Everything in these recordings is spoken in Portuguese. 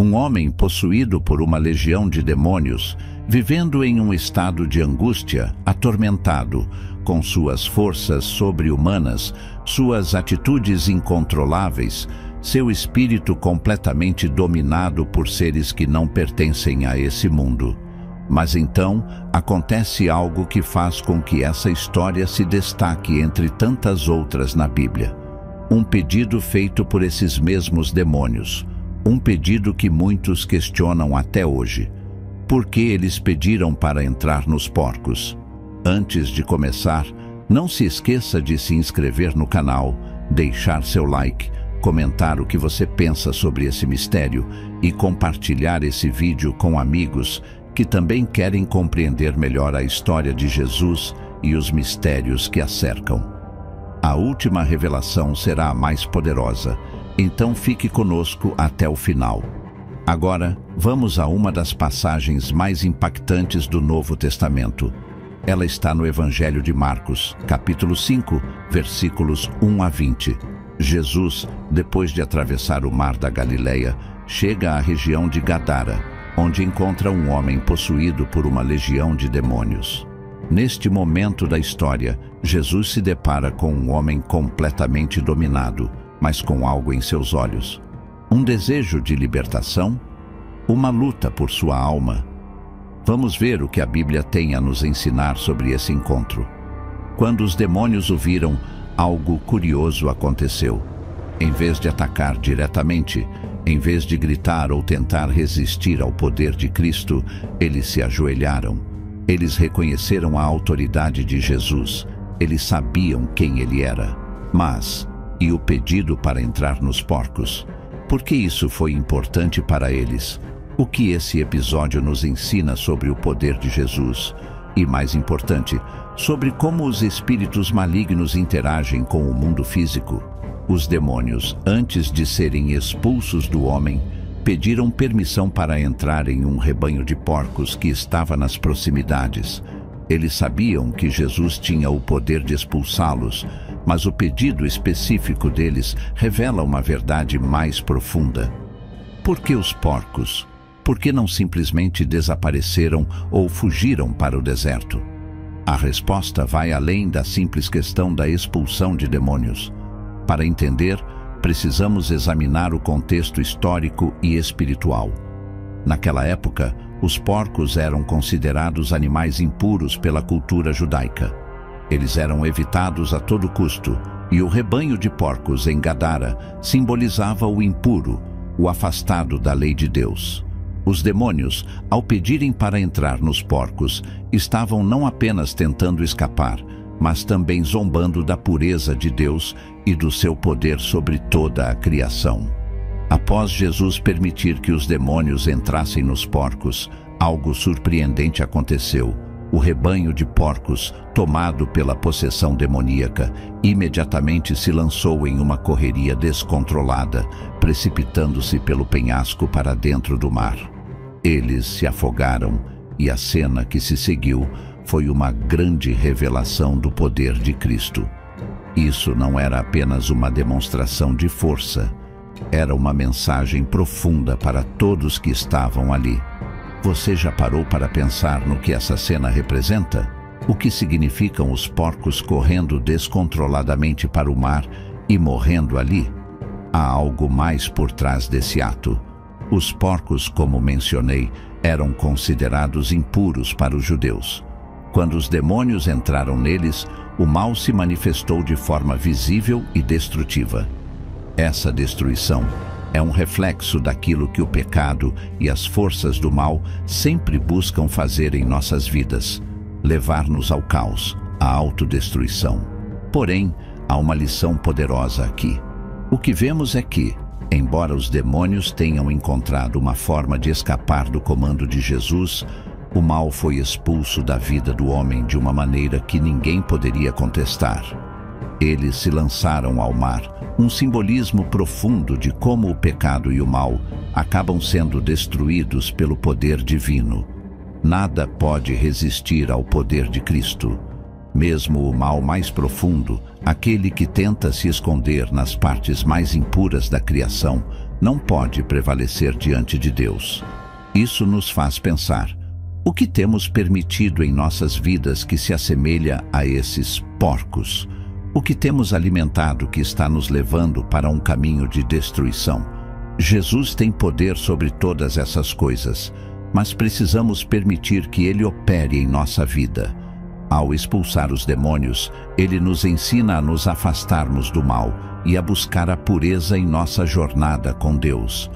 Um homem possuído por uma legião de demônios, vivendo em um estado de angústia, atormentado, com suas forças sobre-humanas, suas atitudes incontroláveis, seu espírito completamente dominado por seres que não pertencem a esse mundo. Mas então acontece algo que faz com que essa história se destaque entre tantas outras na Bíblia. Um pedido feito por esses mesmos demônios. Um pedido que muitos questionam até hoje. Por que eles pediram para entrar nos porcos? Antes de começar, não se esqueça de se inscrever no canal, deixar seu like, comentar o que você pensa sobre esse mistério e compartilhar esse vídeo com amigos que também querem compreender melhor a história de Jesus e os mistérios que a cercam. A última revelação será a mais poderosa, então fique conosco até o final. Agora, vamos a uma das passagens mais impactantes do Novo Testamento. Ela está no Evangelho de Marcos, capítulo 5, versículos 1 a 20. Jesus, depois de atravessar o mar da Galileia, chega à região de Gadara, onde encontra um homem possuído por uma legião de demônios. Neste momento da história, Jesus se depara com um homem completamente dominado, mas com algo em seus olhos. Um desejo de libertação? Uma luta por sua alma? Vamos ver o que a Bíblia tem a nos ensinar sobre esse encontro. Quando os demônios o viram, algo curioso aconteceu. Em vez de atacar diretamente, em vez de gritar ou tentar resistir ao poder de Cristo, eles se ajoelharam. Eles reconheceram a autoridade de Jesus. Eles sabiam quem ele era. Mas, e o pedido para entrar nos porcos? Por que isso foi importante para eles? O que esse episódio nos ensina sobre o poder de Jesus? E, mais importante, sobre como os espíritos malignos interagem com o mundo físico? Os demônios, antes de serem expulsos do homem, pediram permissão para entrar em um rebanho de porcos que estava nas proximidades. Eles sabiam que Jesus tinha o poder de expulsá-los, mas o pedido específico deles revela uma verdade mais profunda. Por que os porcos? Por que não simplesmente desapareceram ou fugiram para o deserto? A resposta vai além da simples questão da expulsão de demônios. Para entender, precisamos examinar o contexto histórico e espiritual. Naquela época, os porcos eram considerados animais impuros pela cultura judaica. Eles eram evitados a todo custo, e o rebanho de porcos em Gadara simbolizava o impuro, o afastado da lei de Deus. Os demônios, ao pedirem para entrar nos porcos, estavam não apenas tentando escapar, mas também zombando da pureza de Deus e do seu poder sobre toda a criação. Após Jesus permitir que os demônios entrassem nos porcos, algo surpreendente aconteceu. O rebanho de porcos, tomado pela possessão demoníaca, imediatamente se lançou em uma correria descontrolada, precipitando-se pelo penhasco para dentro do mar. Eles se afogaram, e a cena que se seguiu foi uma grande revelação do poder de Cristo. Isso não era apenas uma demonstração de força, era uma mensagem profunda para todos que estavam ali. Você já parou para pensar no que essa cena representa? O que significam os porcos correndo descontroladamente para o mar e morrendo ali? Há algo mais por trás desse ato. Os porcos, como mencionei, eram considerados impuros para os judeus. Quando os demônios entraram neles, o mal se manifestou de forma visível e destrutiva. Essa destruição é um reflexo daquilo que o pecado e as forças do mal sempre buscam fazer em nossas vidas: levar-nos ao caos, à autodestruição. Porém, há uma lição poderosa aqui. O que vemos é que, embora os demônios tenham encontrado uma forma de escapar do comando de Jesus, o mal foi expulso da vida do homem de uma maneira que ninguém poderia contestar. Eles se lançaram ao mar, um simbolismo profundo de como o pecado e o mal acabam sendo destruídos pelo poder divino. Nada pode resistir ao poder de Cristo. Mesmo o mal mais profundo, aquele que tenta se esconder nas partes mais impuras da criação, não pode prevalecer diante de Deus. Isso nos faz pensar: o que temos permitido em nossas vidas que se assemelha a esses porcos? O que temos alimentado que está nos levando para um caminho de destruição? Jesus tem poder sobre todas essas coisas, mas precisamos permitir que Ele opere em nossa vida. Ao expulsar os demônios, Ele nos ensina a nos afastarmos do mal e a buscar a pureza em nossa jornada com Deus.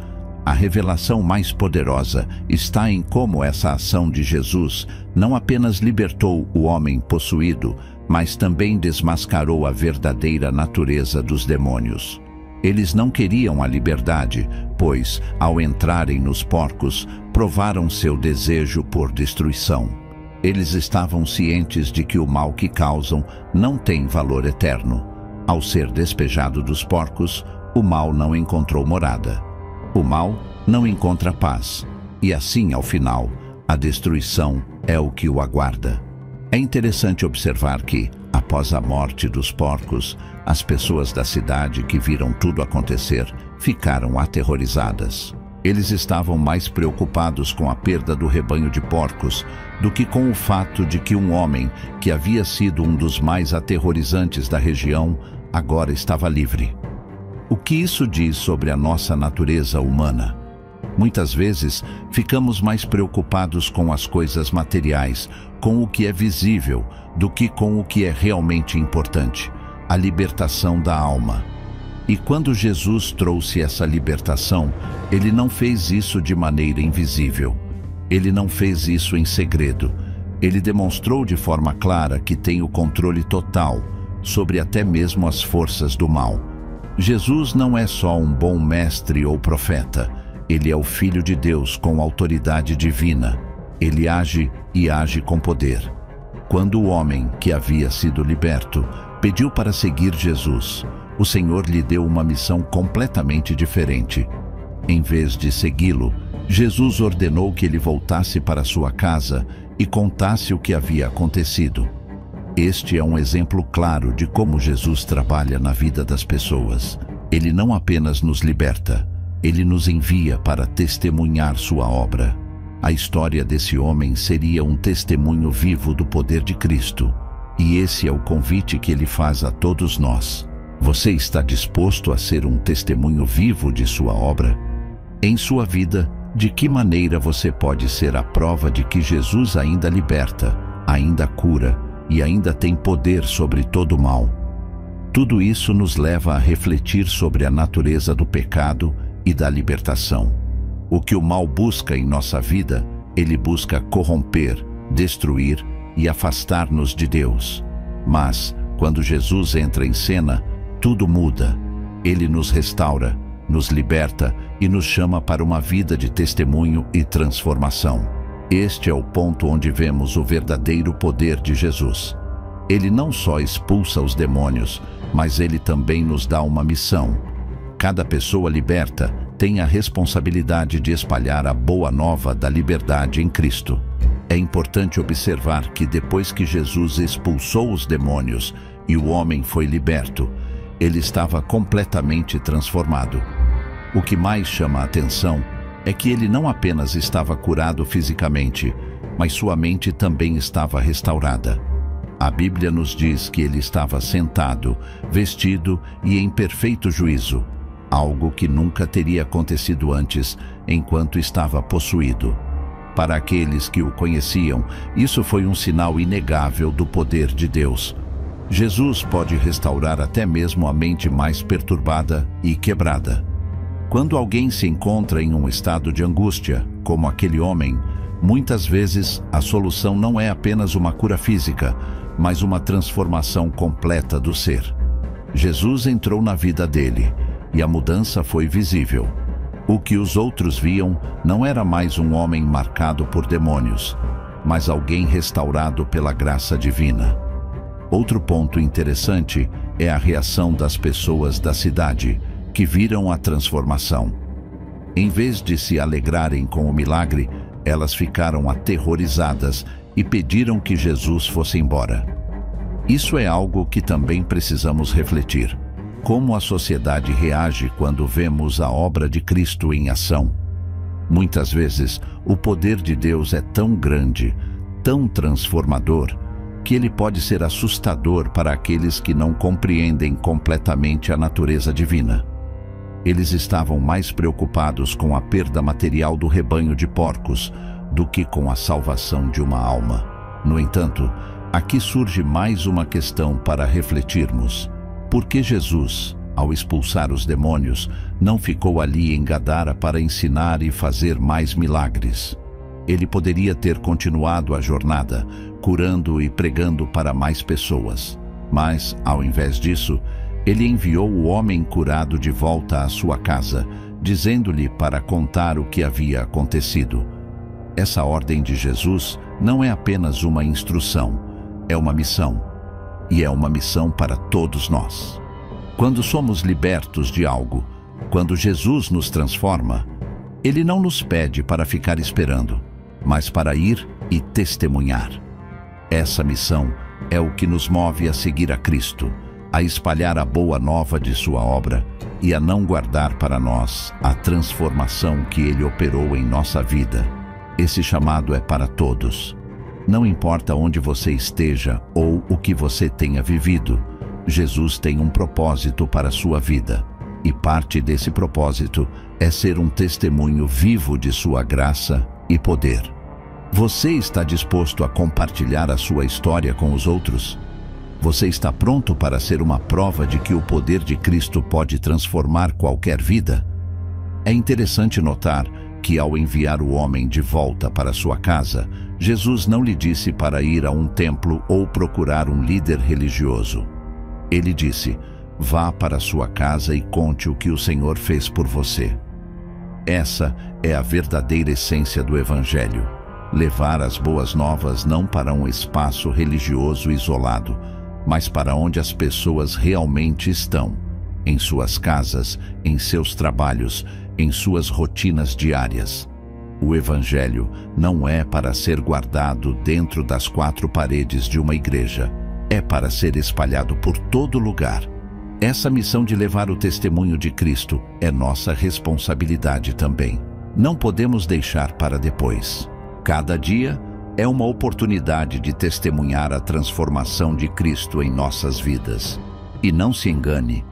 A revelação mais poderosa está em como essa ação de Jesus não apenas libertou o homem possuído, mas também desmascarou a verdadeira natureza dos demônios. Eles não queriam a liberdade, pois, ao entrarem nos porcos, provaram seu desejo por destruição. Eles estavam cientes de que o mal que causam não tem valor eterno. Ao ser despejado dos porcos, o mal não encontrou morada. O mal não encontra paz, e assim, ao final, a destruição é o que o aguarda. É interessante observar que, após a morte dos porcos, as pessoas da cidade que viram tudo acontecer ficaram aterrorizadas. Eles estavam mais preocupados com a perda do rebanho de porcos do que com o fato de que um homem, que havia sido um dos mais aterrorizantes da região, agora estava livre. O que isso diz sobre a nossa natureza humana? Muitas vezes, ficamos mais preocupados com as coisas materiais, com o que é visível, do que com o que é realmente importante: a libertação da alma. E quando Jesus trouxe essa libertação, Ele não fez isso de maneira invisível. Ele não fez isso em segredo. Ele demonstrou de forma clara que tem o controle total sobre até mesmo as forças do mal. Jesus não é só um bom mestre ou profeta. Ele é o Filho de Deus com autoridade divina. Ele age e age com poder. Quando o homem, que havia sido liberto, pediu para seguir Jesus, o Senhor lhe deu uma missão completamente diferente. Em vez de segui-lo, Jesus ordenou que ele voltasse para sua casa e contasse o que havia acontecido. Este é um exemplo claro de como Jesus trabalha na vida das pessoas. Ele não apenas nos liberta, Ele nos envia para testemunhar sua obra. A história desse homem seria um testemunho vivo do poder de Cristo. E esse é o convite que Ele faz a todos nós. Você está disposto a ser um testemunho vivo de sua obra? Em sua vida, de que maneira você pode ser a prova de que Jesus ainda liberta, ainda cura e ainda tem poder sobre todo o mal? Tudo isso nos leva a refletir sobre a natureza do pecado e da libertação. O que o mal busca em nossa vida, ele busca corromper, destruir e afastar-nos de Deus. Mas, quando Jesus entra em cena, tudo muda. Ele nos restaura, nos liberta e nos chama para uma vida de testemunho e transformação. Este é o ponto onde vemos o verdadeiro poder de Jesus. Ele não só expulsa os demônios, mas ele também nos dá uma missão. Cada pessoa liberta tem a responsabilidade de espalhar a boa nova da liberdade em Cristo. É importante observar que depois que Jesus expulsou os demônios e o homem foi liberto, ele estava completamente transformado. O que mais chama a atenção é que ele não apenas estava curado fisicamente, mas sua mente também estava restaurada. A Bíblia nos diz que ele estava sentado, vestido e em perfeito juízo, algo que nunca teria acontecido antes enquanto estava possuído. Para aqueles que o conheciam, isso foi um sinal inegável do poder de Deus. Jesus pode restaurar até mesmo a mente mais perturbada e quebrada. Quando alguém se encontra em um estado de angústia, como aquele homem, muitas vezes a solução não é apenas uma cura física, mas uma transformação completa do ser. Jesus entrou na vida dele, e a mudança foi visível. O que os outros viam não era mais um homem marcado por demônios, mas alguém restaurado pela graça divina. Outro ponto interessante é a reação das pessoas da cidade, que viram a transformação. Em vez de se alegrarem com o milagre, elas ficaram aterrorizadas e pediram que Jesus fosse embora. Isso é algo que também precisamos refletir. como a sociedade reage quando vemos a obra de Cristo em ação. Muitas vezes, o poder de Deus é tão grande, tão transformador, que ele pode ser assustador para aqueles que não compreendem completamente a natureza divina. Eles estavam mais preocupados com a perda material do rebanho de porcos do que com a salvação de uma alma. No entanto, aqui surge mais uma questão para refletirmos. Por que Jesus, ao expulsar os demônios, não ficou ali em Gadara para ensinar e fazer mais milagres? Ele poderia ter continuado a jornada, curando e pregando para mais pessoas. Mas, ao invés disso, ele enviou o homem curado de volta à sua casa, dizendo-lhe para contar o que havia acontecido. Essa ordem de Jesus não é apenas uma instrução, é uma missão. E é uma missão para todos nós. Quando somos libertos de algo, quando Jesus nos transforma, Ele não nos pede para ficar esperando, mas para ir e testemunhar. Essa missão é o que nos move a seguir a Cristo, a espalhar a boa nova de sua obra e a não guardar para nós a transformação que Ele operou em nossa vida. Esse chamado é para todos. Não importa onde você esteja ou o que você tenha vivido, Jesus tem um propósito para a sua vida. E parte desse propósito é ser um testemunho vivo de sua graça e poder. Você está disposto a compartilhar a sua história com os outros? Você está pronto para ser uma prova de que o poder de Cristo pode transformar qualquer vida? É interessante notar que, ao enviar o homem de volta para sua casa, Jesus não lhe disse para ir a um templo ou procurar um líder religioso. Ele disse: vá para sua casa e conte o que o Senhor fez por você. Essa é a verdadeira essência do Evangelho. Levar as boas novas não para um espaço religioso isolado, mas para onde as pessoas realmente estão, em suas casas, em seus trabalhos, em suas rotinas diárias. O Evangelho não é para ser guardado dentro das quatro paredes de uma igreja, é para ser espalhado por todo lugar. Essa missão de levar o testemunho de Cristo é nossa responsabilidade também. Não podemos deixar para depois. Cada dia é uma oportunidade de testemunhar a transformação de Cristo em nossas vidas. E não se engane,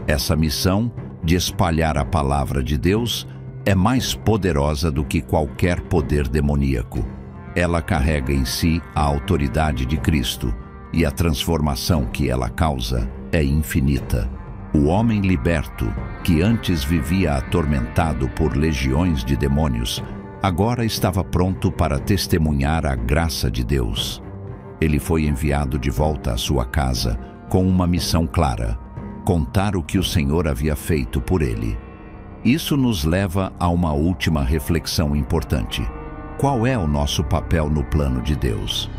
essa missão de espalhar a palavra de Deus é mais poderosa do que qualquer poder demoníaco. Ela carrega em si a autoridade de Cristo e a transformação que ela causa é infinita. O homem liberto, que antes vivia atormentado por legiões de demônios, agora estava pronto para testemunhar a graça de Deus. Ele foi enviado de volta à sua casa com uma missão clara: contar o que o Senhor havia feito por ele. Isso nos leva a uma última reflexão importante. Qual é o nosso papel no plano de Deus?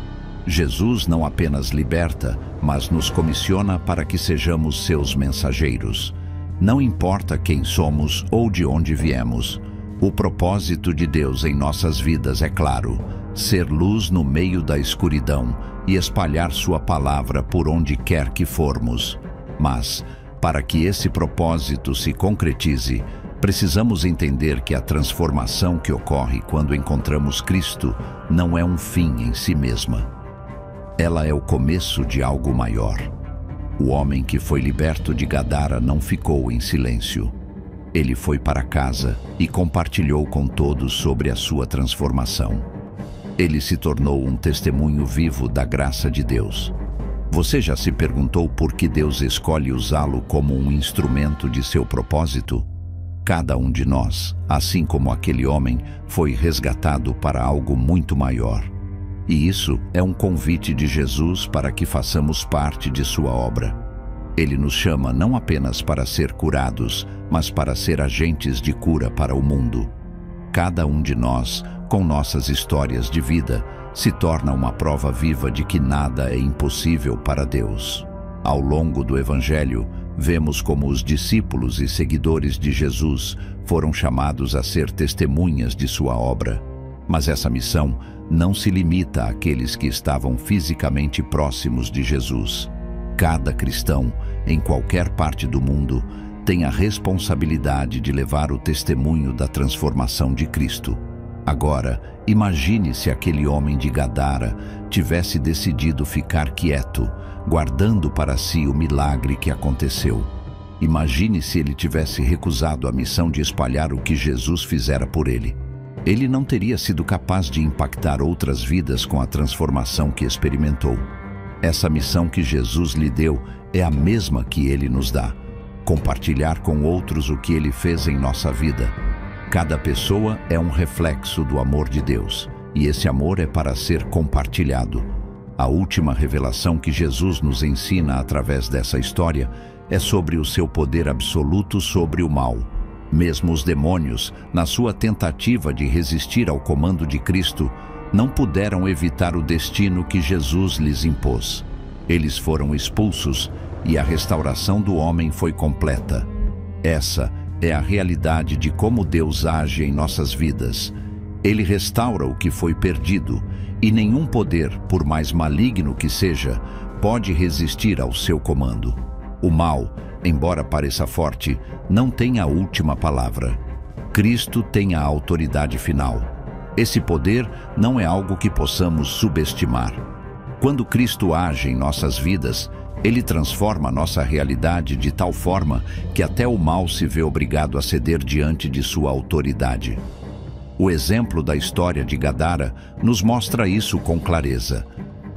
Jesus não apenas liberta, mas nos comissiona para que sejamos seus mensageiros. Não importa quem somos ou de onde viemos, o propósito de Deus em nossas vidas é claro: ser luz no meio da escuridão e espalhar sua palavra por onde quer que formos. Mas, para que esse propósito se concretize, precisamos entender que a transformação que ocorre quando encontramos Cristo não é um fim em si mesma. Ela é o começo de algo maior. O homem que foi liberto de Gadara não ficou em silêncio. Ele foi para casa e compartilhou com todos sobre a sua transformação. Ele se tornou um testemunho vivo da graça de Deus. Você já se perguntou por que Deus escolhe usá-lo como um instrumento de seu propósito? Cada um de nós, assim como aquele homem, foi resgatado para algo muito maior. E isso é um convite de Jesus para que façamos parte de sua obra. Ele nos chama não apenas para ser curados, mas para ser agentes de cura para o mundo. Cada um de nós, com nossas histórias de vida, se torna uma prova viva de que nada é impossível para Deus. Ao longo do Evangelho, vemos como os discípulos e seguidores de Jesus foram chamados a ser testemunhas de sua obra. Mas essa missão não se limita àqueles que estavam fisicamente próximos de Jesus. Cada cristão, em qualquer parte do mundo, tem a responsabilidade de levar o testemunho da transformação de Cristo. Agora, imagine se aquele homem de Gadara tivesse decidido ficar quieto, guardando para si o milagre que aconteceu. Imagine se ele tivesse recusado a missão de espalhar o que Jesus fizera por ele. Ele não teria sido capaz de impactar outras vidas com a transformação que experimentou. Essa missão que Jesus lhe deu é a mesma que ele nos dá: compartilhar com outros o que ele fez em nossa vida. Cada pessoa é um reflexo do amor de Deus, e esse amor é para ser compartilhado. A última revelação que Jesus nos ensina através dessa história é sobre o seu poder absoluto sobre o mal. Mesmo os demônios, na sua tentativa de resistir ao comando de Cristo, não puderam evitar o destino que Jesus lhes impôs. Eles foram expulsos e a restauração do homem foi completa. Essa é a realidade de como Deus age em nossas vidas. Ele restaura o que foi perdido, e nenhum poder, por mais maligno que seja, pode resistir ao seu comando. O mal, embora pareça forte, não tem a última palavra. Cristo tem a autoridade final. Esse poder não é algo que possamos subestimar. Quando Cristo age em nossas vidas, Ele transforma nossa realidade de tal forma que até o mal se vê obrigado a ceder diante de sua autoridade. O exemplo da história de Gadara nos mostra isso com clareza.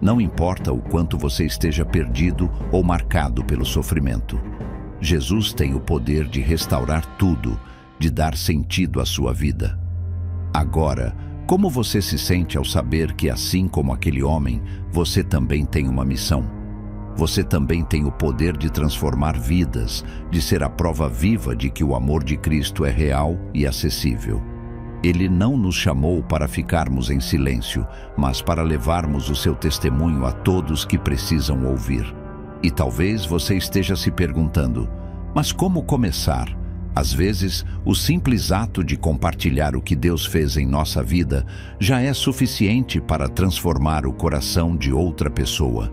Não importa o quanto você esteja perdido ou marcado pelo sofrimento. Jesus tem o poder de restaurar tudo, de dar sentido à sua vida. Agora, como você se sente ao saber que, assim como aquele homem, você também tem uma missão? Você também tem o poder de transformar vidas, de ser a prova viva de que o amor de Cristo é real e acessível. Ele não nos chamou para ficarmos em silêncio, mas para levarmos o seu testemunho a todos que precisam ouvir. E talvez você esteja se perguntando, mas como começar? Às vezes, o simples ato de compartilhar o que Deus fez em nossa vida já é suficiente para transformar o coração de outra pessoa.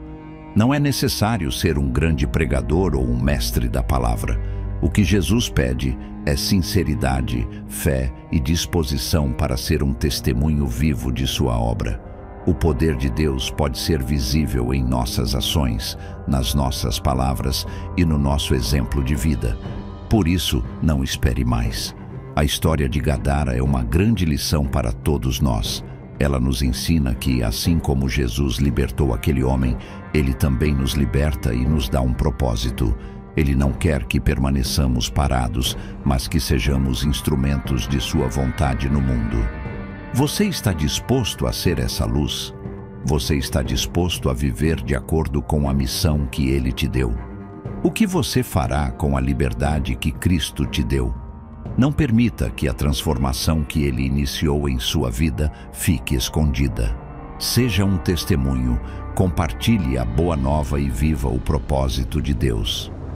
Não é necessário ser um grande pregador ou um mestre da palavra. O que Jesus pede é sinceridade, fé e disposição para ser um testemunho vivo de sua obra. O poder de Deus pode ser visível em nossas ações, nas nossas palavras e no nosso exemplo de vida. Por isso, não espere mais. A história de Gadara é uma grande lição para todos nós. Ela nos ensina que, assim como Jesus libertou aquele homem, Ele também nos liberta e nos dá um propósito. Ele não quer que permaneçamos parados, mas que sejamos instrumentos de sua vontade no mundo. Você está disposto a ser essa luz? Você está disposto a viver de acordo com a missão que Ele te deu? O que você fará com a liberdade que Cristo te deu? Não permita que a transformação que Ele iniciou em sua vida fique escondida. Seja um testemunho, compartilhe a boa nova e viva o propósito de Deus.